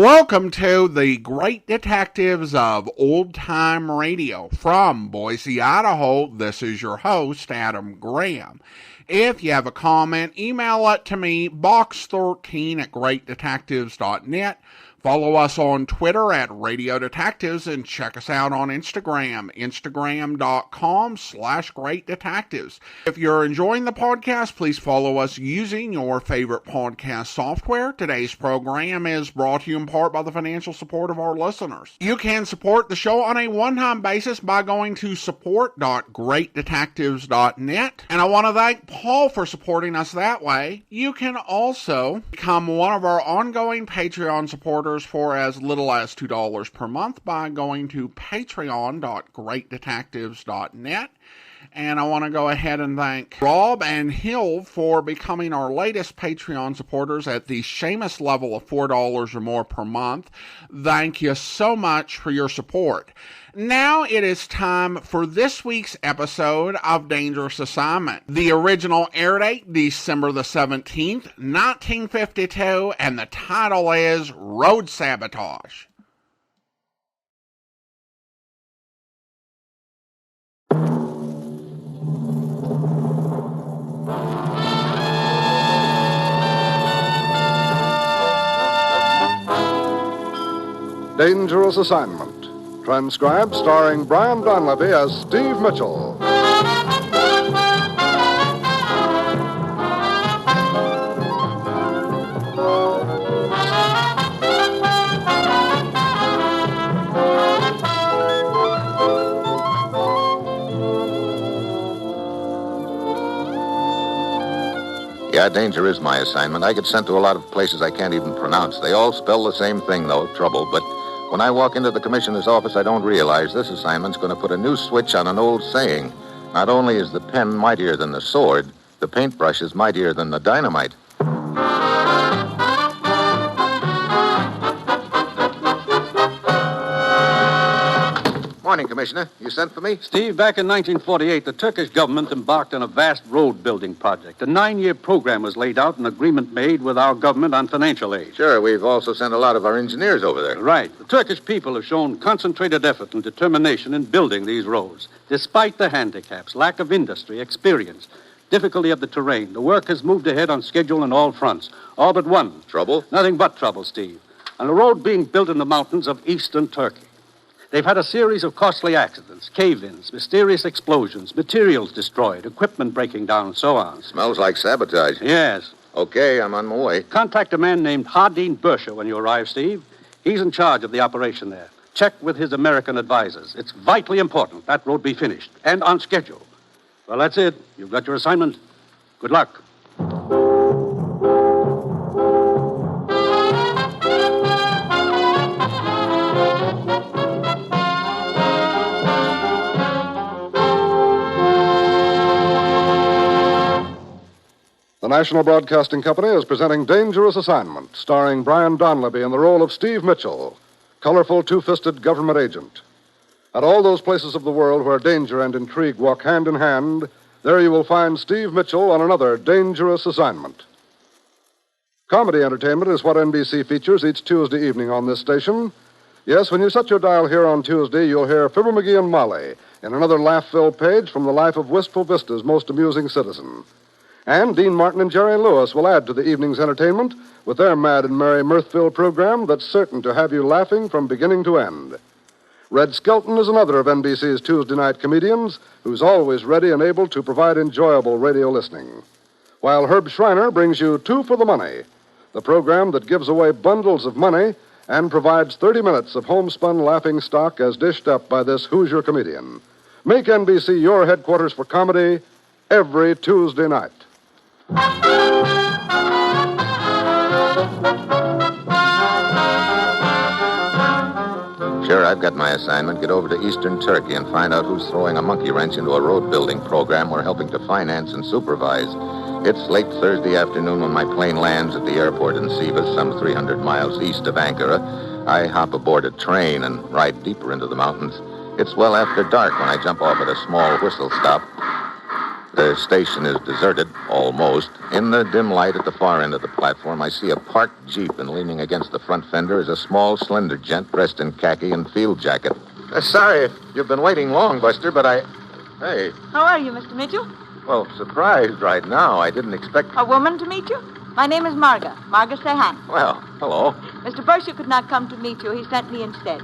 Welcome to the Great Detectives of Old Time Radio. From Boise, Idaho, this is your host, Adam Graham. If you have a comment, email it to me, box13@greatdetectives.net. Follow us on Twitter at Radio Detectives and check us out on Instagram, instagram.com/Great Detectives. If you're enjoying the podcast, please follow us using your favorite podcast software. Today's program is brought to you in part by the financial support of our listeners. You can support the show on a one-time basis by going to support.greatdetectives.net. And I want to thank Paul for supporting us that way. You can also become one of our ongoing Patreon supporters for as little as $2 per month by going to patreon.greatdetectives.net. And I want to go ahead and thank Rob and Hill for becoming our latest Patreon supporters at the Seamus level of $4 or more per month. Thank you so much for your support. Now it is time for this week's episode of Dangerous Assignment. The original air date, December the 17th, 1952, and the title is Road Sabotage. Dangerous Assignment. Transcribed starring Brian Donlevy as Steve Mitchell. Yeah, danger is my assignment. I get sent to a lot of places I can't even pronounce. They all spell the same thing, though, trouble. But when I walk into the commissioner's office, I don't realize this assignment's going to put a new switch on an old saying. Not only is the pen mightier than the sword, the paintbrush is mightier than the dynamite. Morning, Commissioner. You sent for me? Steve, back in 1948, the Turkish government embarked on a vast road-building project. A 9-year program was laid out, an agreement made with our government on financial aid. Sure, we've also sent a lot of our engineers over there. Right. The Turkish people have shown concentrated effort and determination in building these roads. Despite the handicaps, lack of industry, experience, difficulty of the terrain, the work has moved ahead on schedule on all fronts. All but one. Trouble? Nothing but trouble, Steve. On a road being built in the mountains of eastern Turkey. They've had a series of costly accidents, cave-ins, mysterious explosions, materials destroyed, equipment breaking down, and so on. Smells like sabotage. Yes. Okay, I'm on my way. Contact a man named Hardeen Bersher when you arrive, Steve. He's in charge of the operation there. Check with his American advisors. It's vitally important that road be finished and on schedule. Well, that's it. You've got your assignment. Good luck. The National Broadcasting Company is presenting Dangerous Assignment, starring Brian Donlevy in the role of Steve Mitchell, colorful two-fisted government agent. At all those places of the world where danger and intrigue walk hand in hand, there you will find Steve Mitchell on another dangerous assignment. Comedy entertainment is what NBC features each Tuesday evening on this station. Yes, when you set your dial here on Tuesday, you'll hear Fibber McGee and Molly in another laugh-filled page from the life of Wistful Vista's most amusing citizen. And Dean Martin and Jerry Lewis will add to the evening's entertainment with their mad and merry mirth-filled program that's certain to have you laughing from beginning to end. Red Skelton is another of NBC's Tuesday night comedians who's always ready and able to provide enjoyable radio listening. While Herb Schreiner brings you Two for the Money, the program that gives away bundles of money and provides 30 minutes of homespun laughing stock as dished up by this Hoosier comedian. Make NBC your headquarters for comedy every Tuesday night. Sure, I've got my assignment. Get over to eastern Turkey and find out who's throwing a monkey wrench into a road-building program we're helping to finance and supervise. It's late Thursday afternoon when my plane lands at the airport in Sivas, some 300 miles east of Ankara. I hop aboard a train and ride deeper into the mountains. It's well after dark when I jump off at a small whistle stop. The station is deserted, almost. In the dim light at the far end of the platform, I see a parked Jeep, and leaning against the front fender is a small, slender gent dressed in khaki and field jacket. Sorry if you've been waiting long, Buster, but Hey. How are you, Mr. Mitchell? Well, surprised right now. I didn't expect... A woman to meet you? My name is Marga Sehan. Well, hello. Mr. Bursha could not come to meet you. He sent me instead.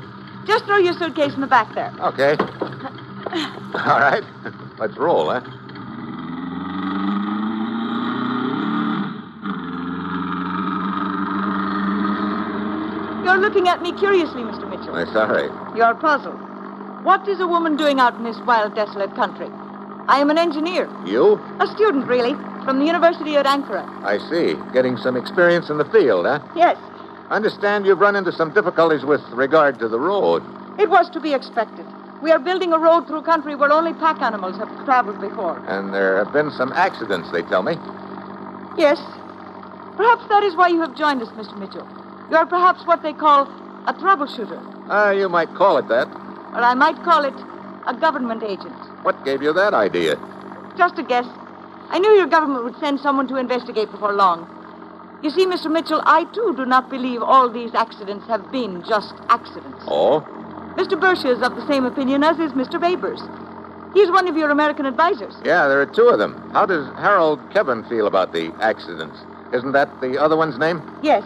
Just throw your suitcase in the back there. Okay. All right. Let's roll, huh? You're looking at me curiously, Mr. Mitchell. That's all right. You're puzzled. What is a woman doing out in this wild, desolate country? I am an engineer. You? A student, really, from the University at Ankara. I see. Getting some experience in the field, huh? Yes. I understand you've run into some difficulties with regard to the road. It was to be expected. We are building a road through country where only pack animals have traveled before. And there have been some accidents, they tell me. Yes. Perhaps that is why you have joined us, Mr. Mitchell. You are perhaps what they call a troubleshooter. You might call it that. Or I might call it a government agent. What gave you that idea? Just a guess. I knew your government would send someone to investigate before long. You see, Mr. Mitchell, I, too, do not believe all these accidents have been just accidents. Oh? Mr. Bursha is of the same opinion, as is Mr. Babers. He's one of your American advisors. Yeah, there are two of them. How does Harold Kevin feel about the accidents? Isn't that the other one's name? Yes.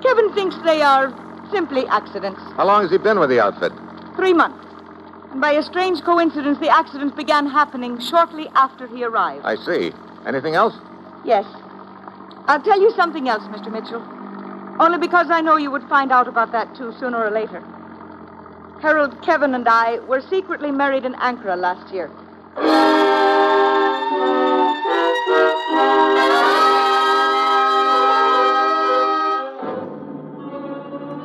Kevin thinks they are simply accidents. How long has he been with the outfit? 3 months. And by a strange coincidence, the accidents began happening shortly after he arrived. I see. Anything else? Yes. I'll tell you something else, Mr. Mitchell. Only because I know you would find out about that, too, sooner or later. Harold, Kevin, and I were secretly married in Ankara last year.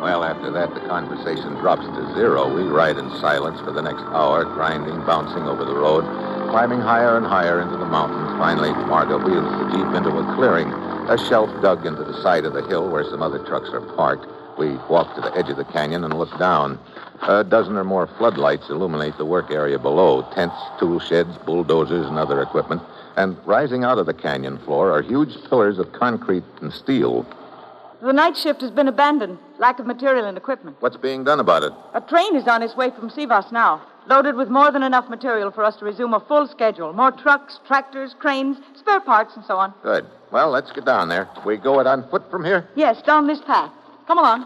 Well, after that, the conversation drops to zero. We ride in silence for the next hour, grinding, bouncing over the road, climbing higher and higher into the mountains. Finally, Marga wheels the Jeep into a clearing, a shelf dug into the side of the hill where some other trucks are parked. We walk to the edge of the canyon and look down. A dozen or more floodlights illuminate the work area below. Tents, tool sheds, bulldozers, and other equipment. And rising out of the canyon floor are huge pillars of concrete and steel. The night shift has been abandoned. Lack of material and equipment. What's being done about it? A train is on its way from Sivas now, loaded with more than enough material for us to resume a full schedule. More trucks, tractors, cranes, spare parts, and so on. Good. Well, let's get down there. We go it on foot from here? Yes, down this path. Come along.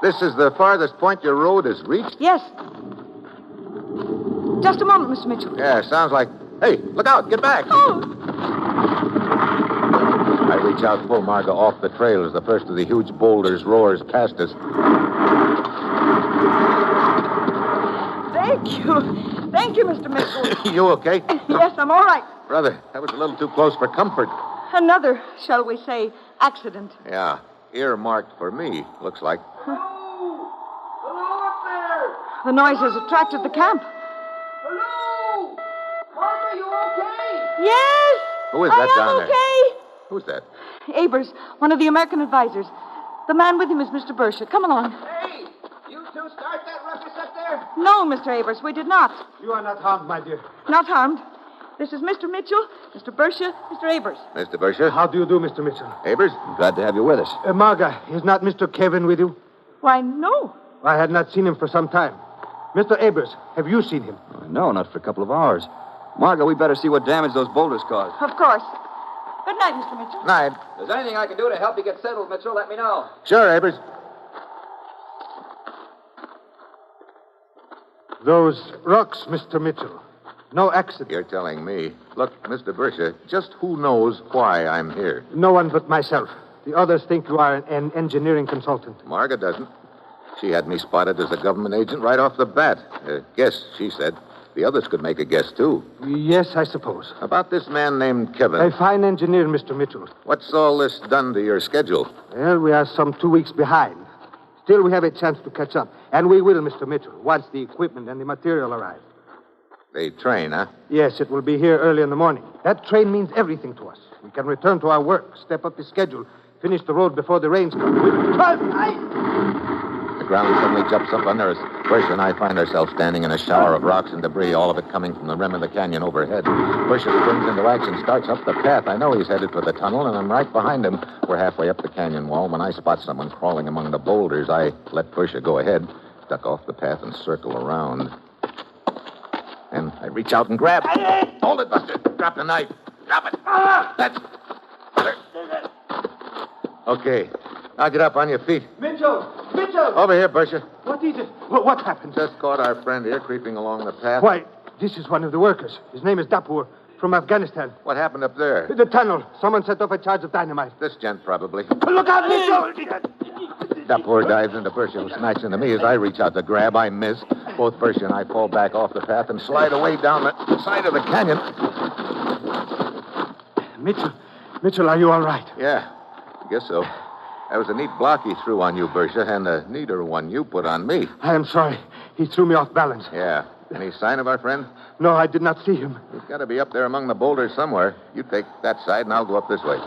This is the farthest point your road has reached? Yes. Just a moment, Mr. Mitchell. Yeah, sounds like... Hey, look out. Get back. Oh! I reach out, pull Marga off the trail as the first of the huge boulders roars past us. Thank you. Thank you, Mr. Mitchell. You okay? Yes, I'm all right. Brother, that was a little too close for comfort. Another, shall we say, accident. Yeah, earmarked for me, looks like. Hello? Hello up there? The noise has attracted the camp. Hello? Martha, you okay? Yes! Who is that down there? Okay. Who's that? Abers, one of the American advisors. The man with him is Mr. Bursha. Come along. Hey, you two start that ruckus up there? No, Mr. Abers, we did not. You are not harmed, my dear. Not harmed. This is Mr. Mitchell, Mr. Bursha, Mr. Abers. Mr. Bursha? How do you do, Mr. Mitchell? Abers? Glad to have you with us. Marga, is not Mr. Kevin with you? Why, no. I had not seen him for some time. Mr. Abers, have you seen him? No, not for a couple of hours. Marga, we better see what damage those boulders caused. Of course. Good night, Mr. Mitchell. Night. If there's anything I can do to help you get settled, Mitchell, let me know. Sure, Abers. Those rocks, Mr. Mitchell. No accident. You're telling me. Look, Mr. Bursha, just who knows why I'm here? No one but myself. The others think you are an engineering consultant. Marga doesn't. She had me spotted as a government agent right off the bat. Guess, she said. The others could make a guess, too. Yes, I suppose. About this man named Kevin. A fine engineer, Mr. Mitchell. What's all this done to your schedule? Well, we are some 2 weeks behind. Still, we have a chance to catch up. And we will, Mr. Mitchell, once the equipment and the material arrive. The train, huh? Yes, it will be here early in the morning. That train means everything to us. We can return to our work, step up the schedule, finish the road before the rains come. ground suddenly jumps up under us. Bursha and I find ourselves standing in a shower of rocks and debris, all of it coming from the rim of the canyon overhead. Bursha springs into action, starts up the path. I know he's headed for the tunnel, and I'm right behind him. We're halfway up the canyon wall when I spot someone crawling among the boulders. I let Bursha go ahead, duck off the path, and circle around. And I reach out and grab. Hold it, Buster. Drop the knife. Drop it. That's... Okay. Now get up on your feet. Mitchell! Mitchell! Over here, Bursha. What is it? What happened? Just caught our friend here creeping along the path. Why, this is one of the workers. His name is Dapur, from Afghanistan. What happened up there? The tunnel. Someone set off a charge of dynamite. This gent, probably. Look out, Mitchell! Dapur dives into Bursha, who smacks into me. As I reach out to grab, I miss. Both Bursha and I fall back off the path and slide away down the side of the canyon. Mitchell, are you all right? Yeah, I guess so. That was a neat block he threw on you, Bursha, and a neater one you put on me. I am sorry. He threw me off balance. Yeah. Any sign of our friend? No, I did not see him. He's got to be up there among the boulders somewhere. You take that side, and I'll go up this way.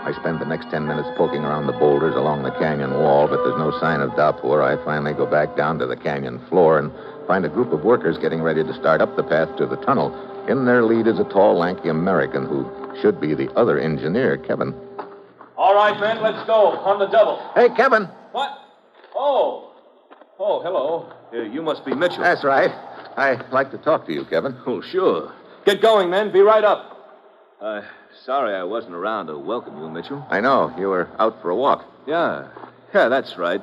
I spend the next 10 minutes poking around the boulders along the canyon wall, but there's no sign of Dapur. I finally go back down to the canyon floor and find a group of workers getting ready to start up the path to the tunnel. In their lead is a tall, lanky American who should be the other engineer, Kevin. All right, men, let's go. On the double. Hey, Kevin. What? Oh, hello. You must be Mitchell. That's right. I'd like to talk to you, Kevin. Oh, sure. Get going, men. Be right up. Sorry I wasn't around to welcome you, Mitchell. I know. You were out for a walk. Yeah, that's right.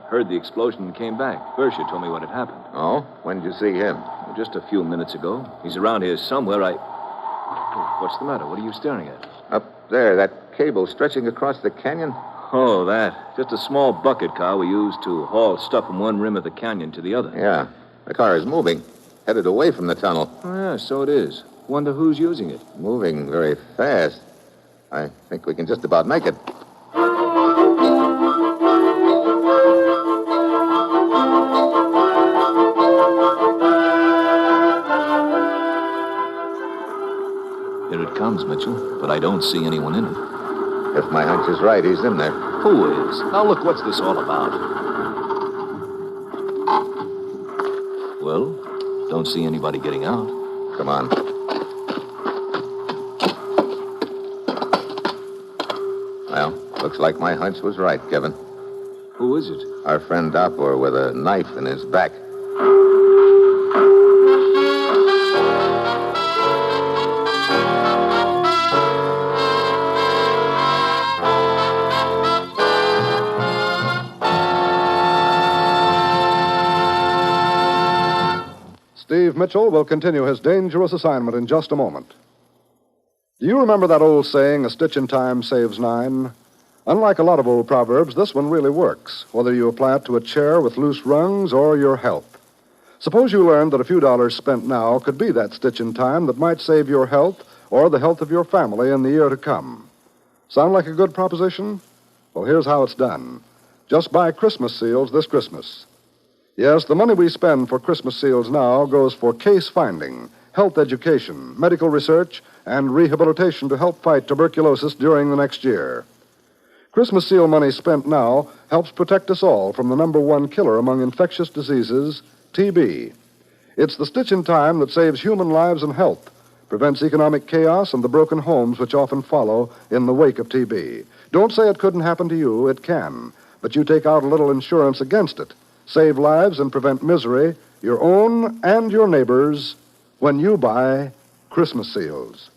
Heard the explosion and came back. Bursha told me what had happened. Oh? When did you see him? Just a few minutes ago. He's around here somewhere. What's the matter? What are you staring at? Up there, that cable stretching across the canyon. Oh, that. Just a small bucket car we use to haul stuff from one rim of the canyon to the other. Yeah. The car is moving, headed away from the tunnel. Oh, yeah, so it is. Wonder who's using it. Moving very fast. I think we can just about make it. Here it comes, Mitchell, but I don't see anyone in it. If my hunch is right, he's in there. Who is? Now look, what's this all about? Well, don't see anybody getting out. Come on. Well, looks like my hunch was right, Kevin. Who is it? Our friend Dapur with a knife in his back. Steve Mitchell will continue his dangerous assignment in just a moment. Do you remember that old saying, a stitch in time saves 9? Unlike a lot of old proverbs, this one really works, whether you apply it to a chair with loose rungs or your health. Suppose you learned that a few dollars spent now could be that stitch in time that might save your health or the health of your family in the year to come. Sound like a good proposition? Well, here's how it's done. Just buy Christmas seals this Christmas. Yes, the money we spend for Christmas seals now goes for case finding, health education, medical research, and rehabilitation to help fight tuberculosis during the next year. Christmas seal money spent now helps protect us all from the number one killer among infectious diseases, TB. It's the stitch in time that saves human lives and health, prevents economic chaos and the broken homes which often follow in the wake of TB. Don't say it couldn't happen to you. It can. But you take out a little insurance against it. Save lives and prevent misery, your own and your neighbors, when you buy Christmas seals.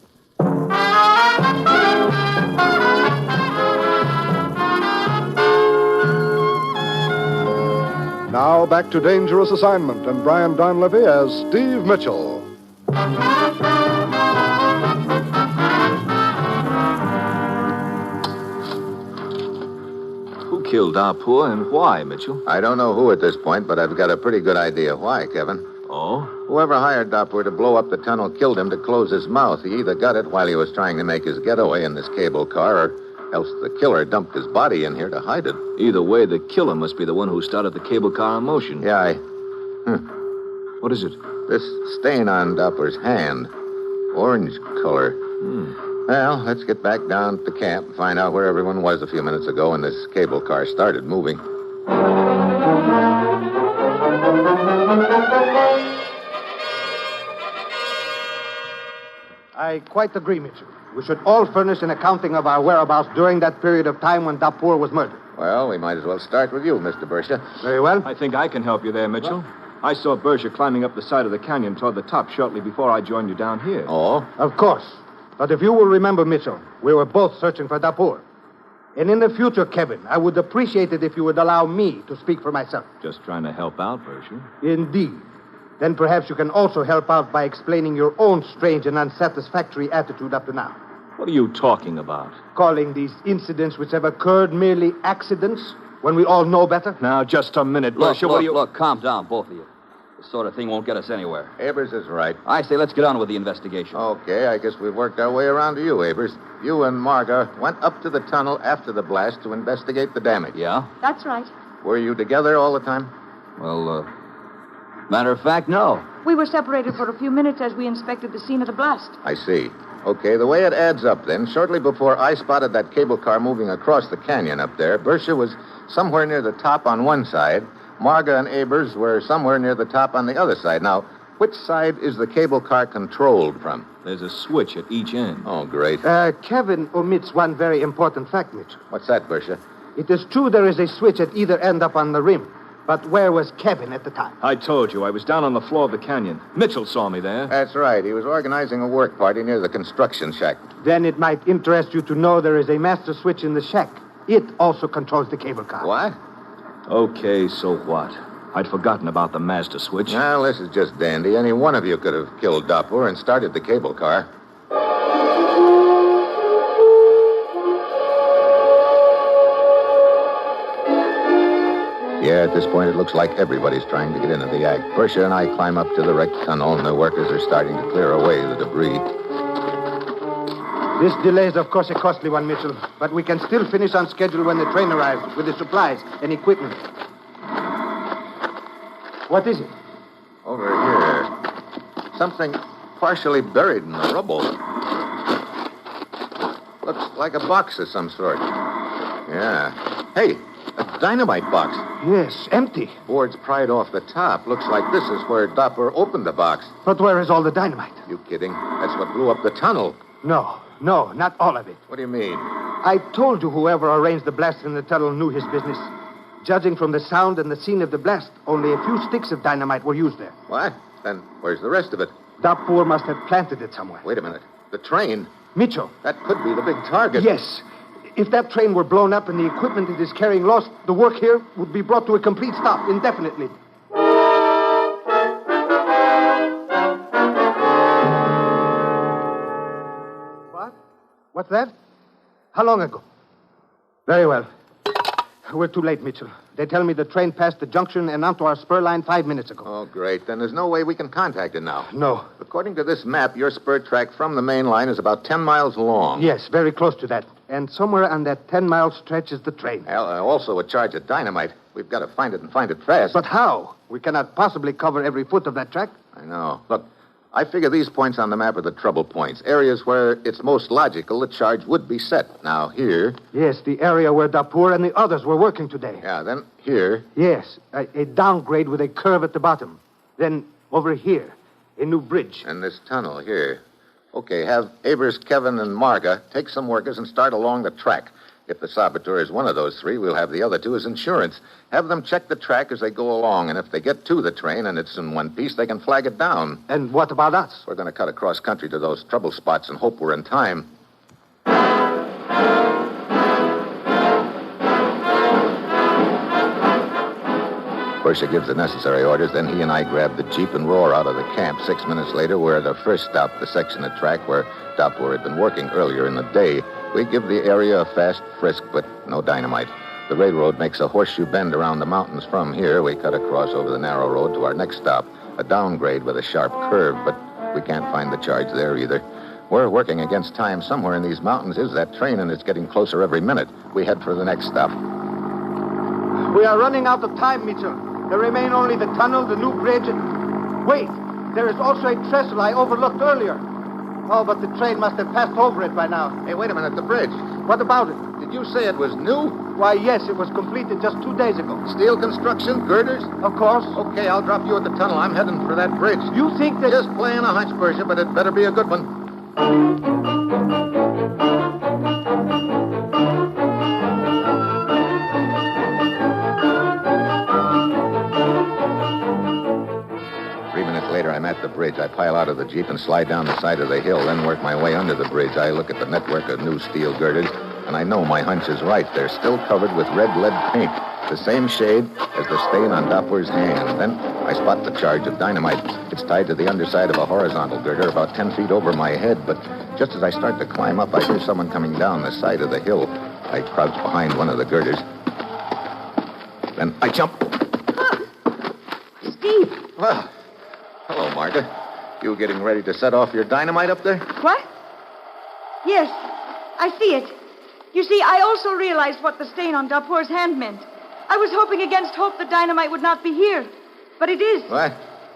Now back to Dangerous Assignment and Brian Donlevy as Steve Mitchell. Who killed Dapur and why, Mitchell? I don't know who at this point, but I've got a pretty good idea why, Kevin. Oh? Whoever hired Dapur to blow up the tunnel killed him to close his mouth. He either got it while he was trying to make his getaway in this cable car, or else the killer dumped his body in here to hide it. Either way, the killer must be the one who started the cable car in motion. Yeah, What is it? This stain on Dapur's hand. Orange color. Well, let's get back down to camp and find out where everyone was a few minutes ago when this cable car started moving. I quite agree, Mitchell. We should all furnish an accounting of our whereabouts during that period of time when Dapoor was murdered. Well, we might as well start with you, Mr. Bersha. Very well. I think I can help you there, Mitchell. I saw Bersha climbing up the side of the canyon toward the top shortly before I joined you down here. Oh? Of course. But if you will remember, Mitchell, we were both searching for Dapoor. And in the future, Kevin, I would appreciate it if you would allow me to speak for myself. Just trying to help out, Bersha. Indeed. Then perhaps you can also help out by explaining your own strange and unsatisfactory attitude up to now. What are you talking about? Calling these incidents which have occurred merely accidents when we all know better? Now, just a minute, Look, Bersha. What do you... look, calm down, both of you. This sort of thing won't get us anywhere. Abers is right. I say let's get on with the investigation. Okay, I guess we've worked our way around to you, Abers. You and Marga went up to the tunnel after the blast to investigate the damage. Yeah? That's right. Were you together all the time? Well, matter of fact, no. We were separated for a few minutes as we inspected the scene of the blast. I see. Okay, the way it adds up then, shortly before I spotted that cable car moving across the canyon up there, Bersha was somewhere near the top on one side. Marga and Abers were somewhere near the top on the other side. Now, which side is the cable car controlled from? There's a switch at each end. Oh, great. Kevin omits one very important fact, Mitchell. What's that, Bersha? It is true there is a switch at either end up on the rim. But where was Kevin at the time? I told you, I was down on the floor of the canyon. Mitchell saw me there. That's right. He was organizing a work party near the construction shack. Then it might interest you to know there is a master switch in the shack. It also controls the cable car. What? Okay, so what? I'd forgotten about the master switch. Well, this is just dandy. Any one of you could have killed Dapoor and started the cable car. Yeah, at this point, it looks like everybody's trying to get into the act. Bersha and I climb up to the wrecked tunnel, and the workers are starting to clear away the debris. This delay is, of course, a costly one, Mitchell. But we can still finish on schedule when the train arrives with the supplies and equipment. What is it? Over here. Something partially buried in the rubble. Looks like a box of some sort. Yeah. Hey, a dynamite box. Yes, empty. Boards pried off the top. Looks like this is where Dapoor opened the box. But where is all the dynamite? You kidding? That's what blew up the tunnel. No, not all of it. What do you mean? I told you whoever arranged the blast in the tunnel knew his business. Judging from the sound and the scene of the blast, only a few sticks of dynamite were used there. What? Then where's the rest of it? Dapoor must have planted it somewhere. Wait a minute. The train? Mitchell. That could be the big target. Yes. If that train were blown up and the equipment it is carrying lost, the work here would be brought to a complete stop indefinitely. What? What's that? How long ago? Very well. We're too late, Mitchell. They tell me the train passed the junction and onto our spur line 5 minutes ago. Oh, great. Then there's no way we can contact it now. No. According to this map, your spur track from the main line is about 10 miles long. Yes, very close to that. And somewhere on that 10-mile stretch is the train. Also a charge of dynamite. We've got to find it and find it fast. But how? We cannot possibly cover every foot of that track. I know. Look, I figure these points on the map are the trouble points, areas where it's most logical the charge would be set. Now, here... Yes, the area where Dapoor and the others were working today. Yeah, then here... Yes, a downgrade with a curve at the bottom. Then over here, a new bridge. And this tunnel here. Okay, have Abers, Kevin, and Marga take some workers and start along the track. If the saboteur is one of those three, we'll have the other two as insurance. Have them check the track as they go along, and if they get to the train and it's in one piece, they can flag it down. And what about us? We're going to cut across country to those trouble spots and hope we're in time. Bersha gives the necessary orders, then he and I grab the jeep and roar out of the camp. 6 minutes later, we're at our first stop, the section of track where Dapoor had been working earlier in the day. We give the area a fast frisk, but no dynamite. The railroad makes a horseshoe bend around the mountains from here. We cut across over the narrow road to our next stop, a downgrade with a sharp curve, but we can't find the charge there either. We're working against time. Somewhere in these mountains is that train, and it's getting closer every minute. We head for the next stop. We are running out of time, Mitchell. There remain only the tunnel, the new bridge, and... Wait, there is also a trestle I overlooked earlier. Oh, but the train must have passed over it by now. Hey, wait a minute, the bridge. What about it? Did you say it was new? Why, yes, it was completed just 2 days ago. Steel construction, girders? Of course. Okay, I'll drop you at the tunnel. I'm heading for that bridge. You think that... Just playing a hunch, Persia, but it better be a good one. 3 minutes later, I'm at the bridge. I pile out of the Jeep and slide down the side of the hill, then work my way under the bridge. I look at the network of new steel girders, and I know my hunch is right. They're still covered with red lead paint, the same shade as the stain on Doppler's hand. Then I spot the charge of dynamite. It's tied to the underside of a horizontal girder about 10 feet over my head, but just as I start to climb up, I hear someone coming down the side of the hill. I crouch behind one of the girders. Then I jump. Steve. Well, hello, Martha. You getting ready to set off your dynamite up there? What? Yes, I see it. You see, I also realized what the stain on Dapour's hand meant. I was hoping against hope the dynamite would not be here. But it is. What?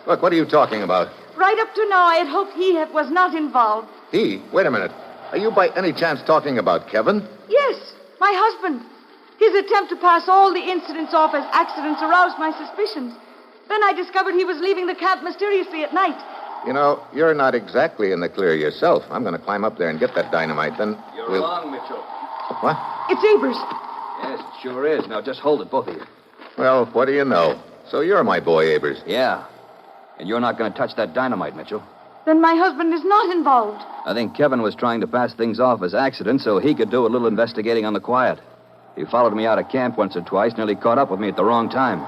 Look, what are you talking about? Right up to now, I had hoped he was not involved. He? Wait a minute. Are you by any chance talking about Kevin? Yes, my husband. His attempt to pass all the incidents off as accidents aroused my suspicions. Then I discovered he was leaving the camp mysteriously at night. You know, you're not exactly in the clear yourself. I'm going to climb up there and get that dynamite, then You're we'll... wrong, Mitchell. What? It's Abers. Yes, it sure is. Now, just hold it, both of you. Well, what do you know? So you're my boy, Abers. Yeah. And you're not going to touch that dynamite, Mitchell. Then my husband is not involved. I think Kevin was trying to pass things off as accidents so he could do a little investigating on the quiet. He followed me out of camp once or twice, nearly caught up with me at the wrong time.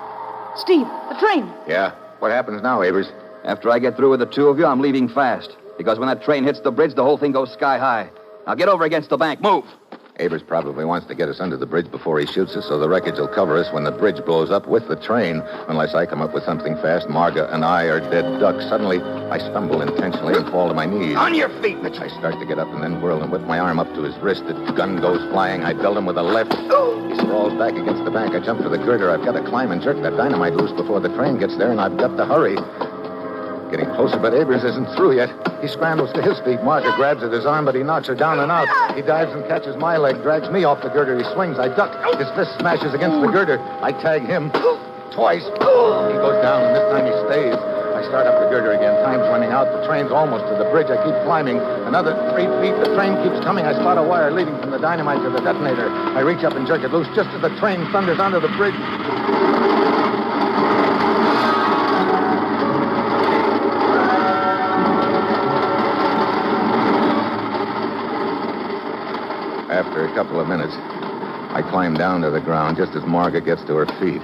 Steve, the train. Yeah? What happens now, Abers? After I get through with the two of you, I'm leaving fast. Because when that train hits the bridge, the whole thing goes sky high. Now get over against the bank. Move. Abers probably wants to get us under the bridge before he shoots us, so the wreckage will cover us when the bridge blows up with the train. Unless I come up with something fast, Marga and I are dead ducks. Suddenly, I stumble intentionally and fall to my knees. On your feet, Mitchell. I start to get up and then whirl and whip my arm up to his wrist. The gun goes flying. I belt him with a left. He sprawls back against the bank. I jump for the girder. I've got to climb and jerk that dynamite loose before the train gets there, and I've got to hurry. Getting closer, but Abers isn't through yet. He scrambles to his feet. Marga grabs at his arm, but he knocks her down and out. He dives and catches my leg, drags me off the girder. He swings. I duck. His fist smashes against the girder. I tag him twice. He goes down, and this time he stays. I start up the girder again. Time's running out. The train's almost to the bridge. I keep climbing. Another 3 feet. The train keeps coming. I spot a wire leading from the dynamite to the detonator. I reach up and jerk it loose just as the train thunders onto the bridge. After a couple of minutes, I climb down to the ground just as Marga gets to her feet.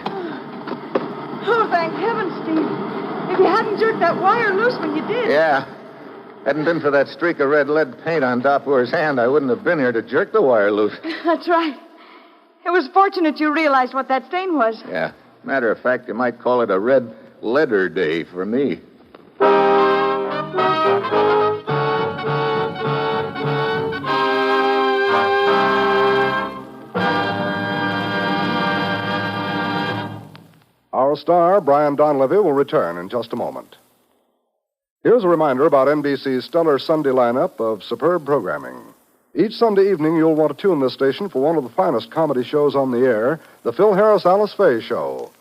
Oh, thank heaven, Steve. If you hadn't jerked that wire loose when you did. Yeah. Hadn't been for that streak of red lead paint on Doppler's hand, I wouldn't have been here to jerk the wire loose. That's right. It was fortunate you realized what that stain was. Yeah. Matter of fact, you might call it a red letter day for me. Our star, Brian Donlevy, will return in just a moment. Here's a reminder about NBC's stellar Sunday lineup of superb programming. Each Sunday evening, you'll want to tune this station for one of the finest comedy shows on the air, the Phil Harris-Alice Faye Show.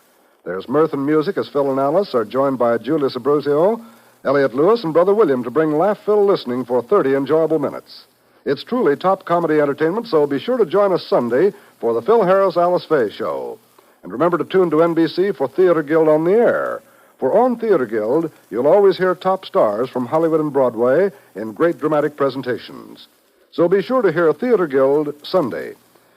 There's mirth and music as Phil and Alice are joined by Julius Abruzio, Elliot Lewis, and Brother William to bring laugh-filled listening for 30 enjoyable minutes. It's truly top comedy entertainment, so be sure to join us Sunday for the Phil Harris-Alice Faye Show. And remember to tune to NBC for Theater Guild on the Air. For on Theater Guild, you'll always hear top stars from Hollywood and Broadway in great dramatic presentations. So be sure to hear Theater Guild Sunday.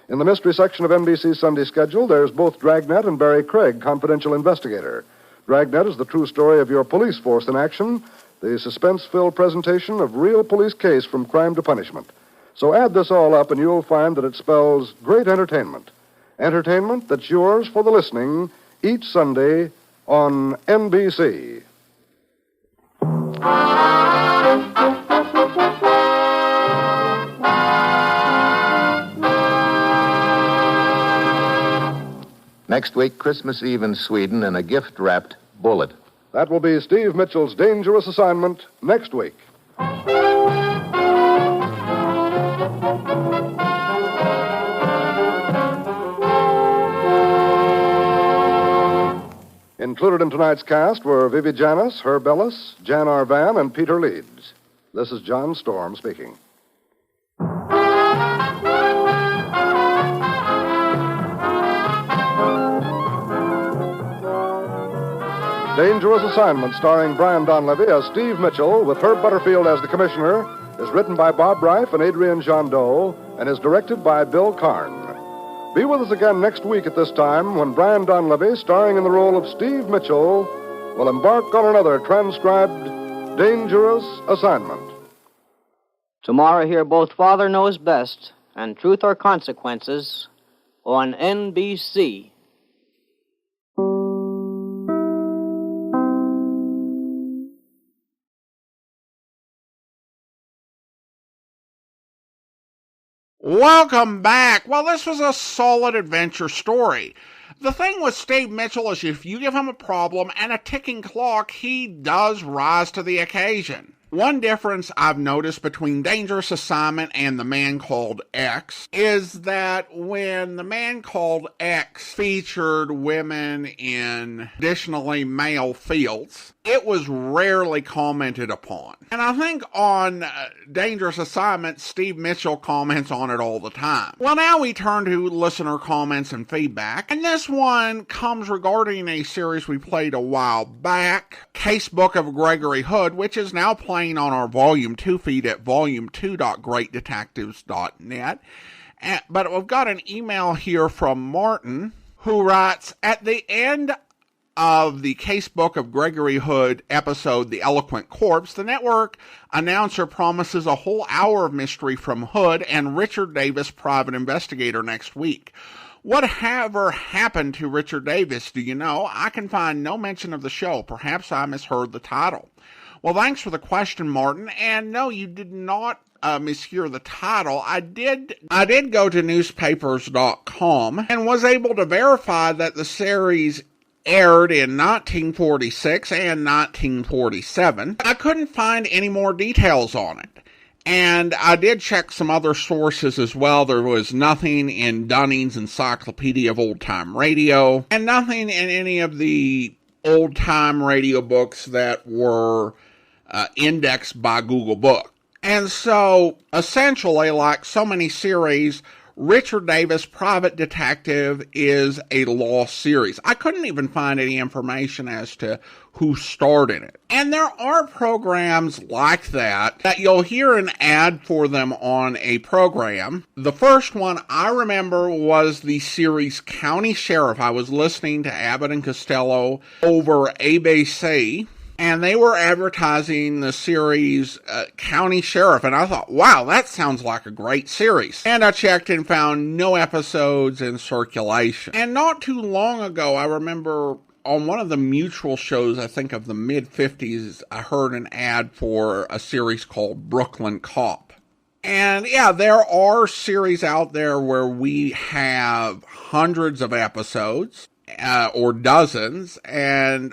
In the mystery section of NBC's Sunday schedule, there's both Dragnet and Barry Craig, confidential investigator. Dragnet is the true story of your police force in action, the suspense-filled presentation of real police case from crime to punishment. So add this all up and you'll find that it spells great entertainment. Entertainment that's yours for the listening each Sunday on NBC. Next week, Christmas Eve in Sweden and a gift-wrapped bullet. That will be Steve Mitchell's dangerous assignment next week. Included in tonight's cast were Vivi Janiss, Herb Ellis, Jan Arvan, and Peter Leeds. This is John Storm speaking. Dangerous Assignment, starring Brian Donlevy as Steve Mitchell, with Herb Butterfield as the commissioner, is written by Bob Reif and Adrian Jandot, and is directed by Bill Karn. Be with us again next week at this time when Brian Donlevy, starring in the role of Steve Mitchell, will embark on another transcribed Dangerous Assignment. Tomorrow, hear both Father Knows Best and Truth or Consequences on NBC. Welcome back. Well, this was a solid adventure story. The thing with Steve Mitchell is if you give him a problem and a ticking clock, he does rise to the occasion. One difference I've noticed between Dangerous Assignment and The Man Called X is that when The Man Called X featured women in traditionally male fields, it was rarely commented upon. And I think on Dangerous Assignment, Steve Mitchell comments on it all the time. Well, now we turn to listener comments and feedback, and this one comes regarding a series we played a while back, Casebook of Gregory Hood, which is now playing on our Volume 2 feed at volume2.greatdetectives.net. But we've got an email here from Martin, who writes, at the end of the Casebook of Gregory Hood episode, The Eloquent Corpse, the network announcer promises a whole hour of mystery from Hood and Richard Davis, private investigator, next week. Whatever happened to Richard Davis, do you know? I can find no mention of the show. Perhaps I misheard the title. Well, thanks for the question, Martin. And no, you did not mishear the title. I did go to newspapers.com and was able to verify that the series aired in 1946 and 1947. I couldn't find any more details on it. And I did check some other sources as well. There was nothing in Dunning's Encyclopedia of Old-Time Radio, and nothing in any of the old-time radio books that were indexed by Google Book. And so, essentially, like so many series, Richard Davis, Private Detective, is a lost series. I couldn't even find any information as to who starred in it. And there are programs like that you'll hear an ad for them on a program. The first one I remember was the series County Sheriff. I was listening to Abbott and Costello over ABC, and they were advertising the series County Sheriff, and I thought, wow, that sounds like a great series. And I checked and found no episodes in circulation. And not too long ago, I remember on one of the Mutual shows, I think of the mid-50s, I heard an ad for a series called Brooklyn Cop. And yeah, there are series out there where we have hundreds of episodes, or dozens,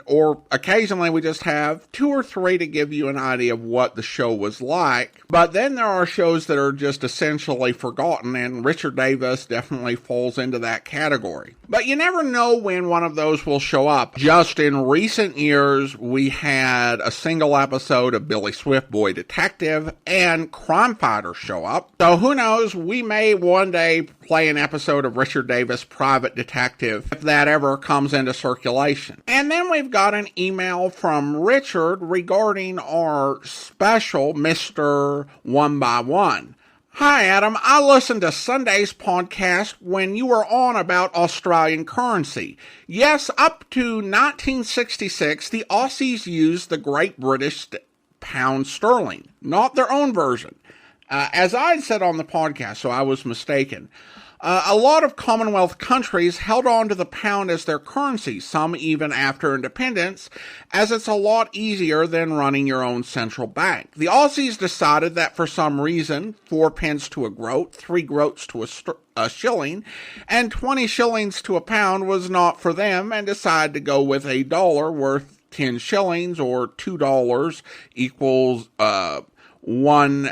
or occasionally we just have 2 or 3 to give you an idea of what the show was like. But then there are shows that are just essentially forgotten, and Richard Davis definitely falls into that category. But you never know when one of those will show up. Just in recent years, we had a single episode of Billy Swift, Boy Detective, and Crime Fighter show up. So who knows, we may one day play an episode of Richard Davis, Private Detective, if that ever comes into circulation. And then we've got an email from Richard regarding our special Mr. 1 by 1. Hi, Adam. I listened to Sunday's podcast when you were on about Australian currency. Yes, up to 1966, the Aussies used the Great British Pound Sterling, not their own version. As I had said on the podcast, so I was mistaken. A lot of Commonwealth countries held on to the pound as their currency, some even after independence, as it's a lot easier than running your own central bank. The Aussies decided that for some reason, 4 pence to a groat, 3 groats to a shilling, and 20 shillings to a pound was not for them, and decided to go with $1 worth 10 shillings, or $2 equals 1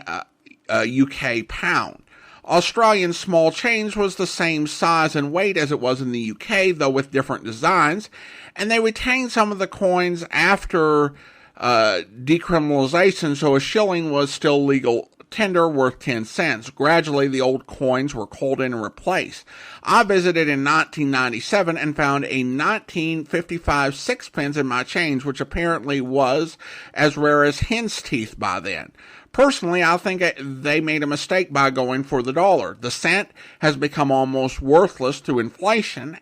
UK pound. Australian small change was the same size and weight as it was in the UK, though with different designs, and they retained some of the coins after decriminalization, so a shilling was still legal tender worth 10 cents. Gradually, the old coins were called in and replaced. I visited in 1997 and found a 1955 sixpence in my change, which apparently was as rare as hen's teeth by then. Personally, I think they made a mistake by going for the dollar. The cent has become almost worthless through inflation,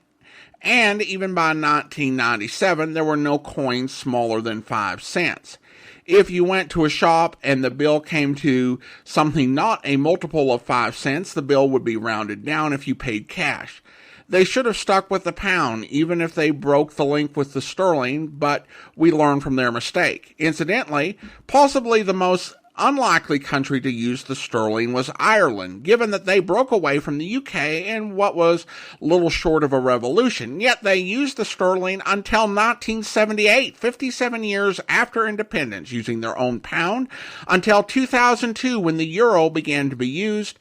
and even by 1997, there were no coins smaller than 5 cents. If you went to a shop and the bill came to something not a multiple of 5 cents, the bill would be rounded down if you paid cash. They should have stuck with the pound, even if they broke the link with the sterling, but we learned from their mistake. Incidentally, possibly the most unlikely country to use the sterling was Ireland, given that they broke away from the UK in what was little short of a revolution. Yet they used the sterling until 1978, 57 years after independence, using their own pound, until 2002 when the euro began to be used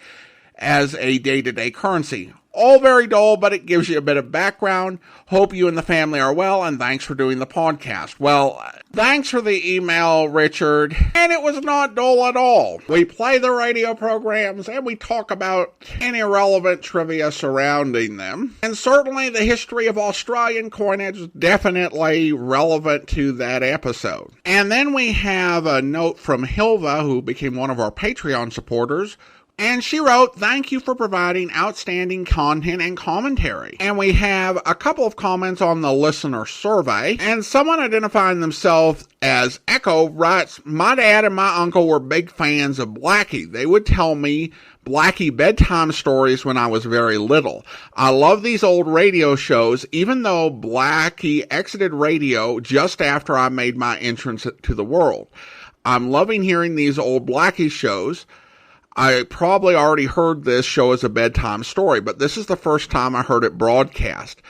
as a day-to-day currency. All very dull, but it gives you a bit of background. Hope you and the family are well, and thanks for doing the podcast. Well, thanks for the email, Richard. And it was not dull at all. We play the radio programs, and we talk about any irrelevant trivia surrounding them. And certainly the history of Australian coinage is definitely relevant to that episode. And then we have a note from Hilva, who became one of our Patreon supporters, and she wrote, "Thank you for providing outstanding content and commentary." And we have a couple of comments on the listener survey. And someone identifying themselves as Echo writes, "My dad and my uncle were big fans of Blackie. They would tell me Blackie bedtime stories when I was very little. I love these old radio shows, even though Blackie exited radio just after I made my entrance to the world. I'm loving hearing these old Blackie shows. I probably already heard this show as a bedtime story, but this is the first time I heard it broadcast.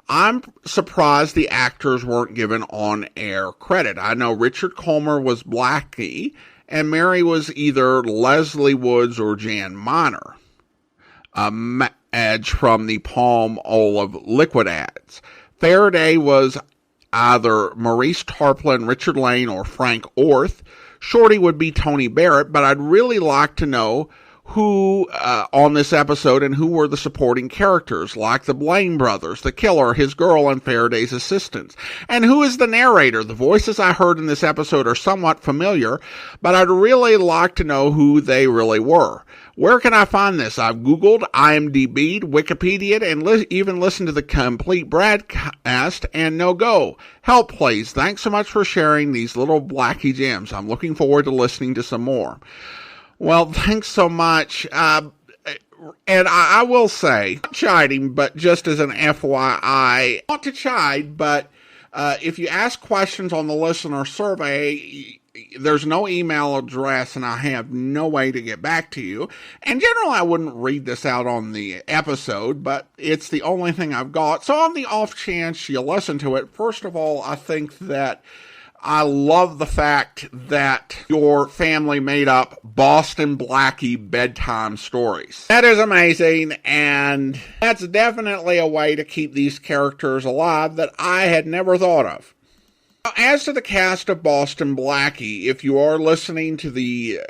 I'm surprised the actors weren't given on-air credit. I know Richard Colmer was Blackie, and Mary was either Leslie Woods or Jan Miner. Edge from the Palm Olive liquid ads. Faraday was either Maurice Tarplin, Richard Lane, or Frank Orth. Shorty would be Tony Barrett, but I'd really like to know who on this episode and who were the supporting characters, like the Blaine brothers, the killer, his girl, and Faraday's assistants. And who is the narrator? The voices I heard in this episode are somewhat familiar, but I'd really like to know who they really were. Where can I find this? I've Googled, IMDb'd, Wikipedia'd, and even listened to the complete broadcast, and no go. Help, please. Thanks so much for sharing these little Blackie gems. I'm looking forward to listening to some more." Well, thanks so much. And I will say, not chiding, but just as an FYI, not to chide, but if you ask questions on the listener survey, there's no email address and I have no way to get back to you. And generally I wouldn't read this out on the episode, but it's the only thing I've got. So on the off chance you listen to it, first of all, I think that I love the fact that your family made up Boston Blackie bedtime stories. That is amazing, and that's definitely a way to keep these characters alive that I had never thought of. As to the cast of Boston Blackie, if you are listening to the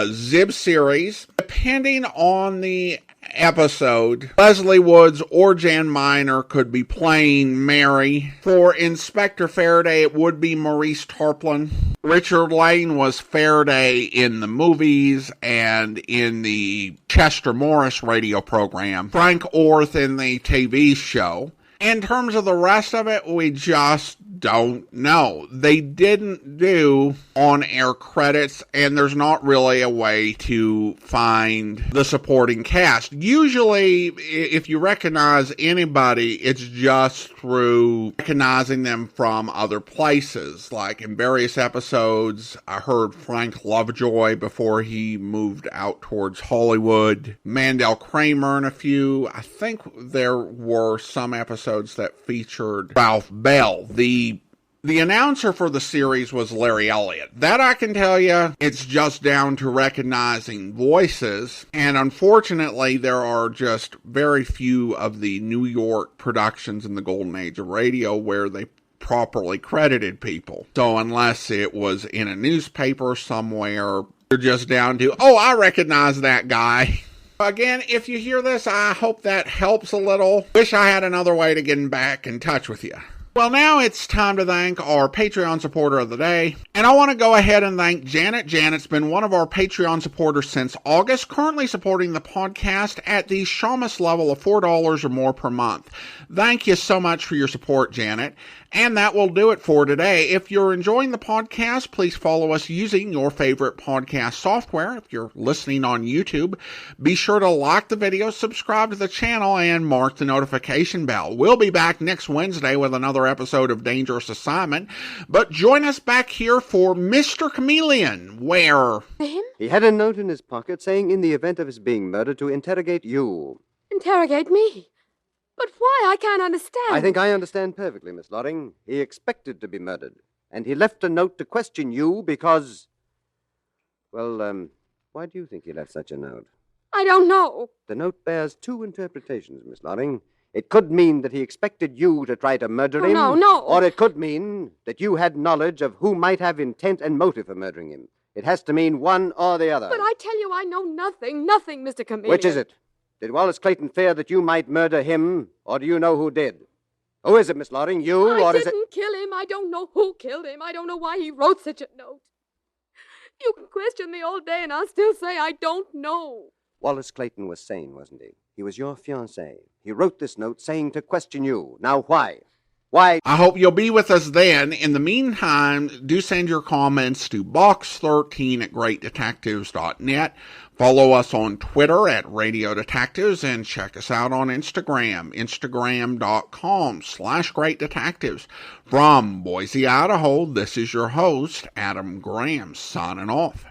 Zib series, depending on the episode, Leslie Woods or Jan Miner could be playing Mary. For Inspector Faraday, it would be Maurice Tarplin. Richard Lane was Faraday in the movies and in the Chester Morris radio program. Frank Orth in the TV show. In terms of the rest of it, we just don't know. They didn't do on-air credits, and there's not really a way to find the supporting cast. Usually, if you recognize anybody, it's just through recognizing them from other places. Like in various episodes, I heard Frank Lovejoy before he moved out towards Hollywood. Mandel Kramer in a few. I think there were some episodes that featured Ralph Bell, the The announcer for the series was Larry Elliott. That I can tell you, it's just down to recognizing voices. And unfortunately, there are just very few of the New York productions in the golden age of radio where they properly credited people. So unless it was in a newspaper somewhere, you're just down to, oh, I recognize that guy. Again, if you hear this, I hope that helps a little. Wish I had another way to get back in touch with you. Well, now it's time to thank our Patreon supporter of the day. And I want to go ahead and thank Janet. Janet's been one of our Patreon supporters since August, currently supporting the podcast at the Shamus level of $4 or more per month. Thank you so much for your support, Janet. And that will do it for today. If you're enjoying the podcast, please follow us using your favorite podcast software. If you're listening on YouTube, be sure to like the video, subscribe to the channel, and mark the notification bell. We'll be back next Wednesday with another episode of Dangerous Assignment. But join us back here for Mr. Chameleon, where... He had a note in his pocket saying in the event of his being murdered to interrogate you. Interrogate me? But why? I can't understand. I think I understand perfectly, Miss Loring. He expected to be murdered. And he left a note to question you because... Well, why do you think he left such a note? I don't know. The note bears two interpretations, Miss Loring. It could mean that he expected you to try to murder him. No. Or it could mean that you had knowledge of who might have intent and motive for murdering him. It has to mean one or the other. But I tell you, I know nothing, Mr. Chameleon. Which is it? Did Wallace Clayton fear that you might murder him, or do you know who did? Who is it, Miss Loring? You, or is it... I didn't kill him. I don't know who killed him. I don't know why he wrote such a note. You can question me all day, and I'll still say I don't know. Wallace Clayton was sane, wasn't he? He was your fiancé. He wrote this note saying to question you. Now, why? Why? I hope you'll be with us then. In the meantime, do send your comments to box13@greatdetectives.net. Follow us on Twitter at Radio Detectives and check us out on Instagram, instagram.com/greatdetectives. From Boise, Idaho, this is your host, Adam Graham, signing off.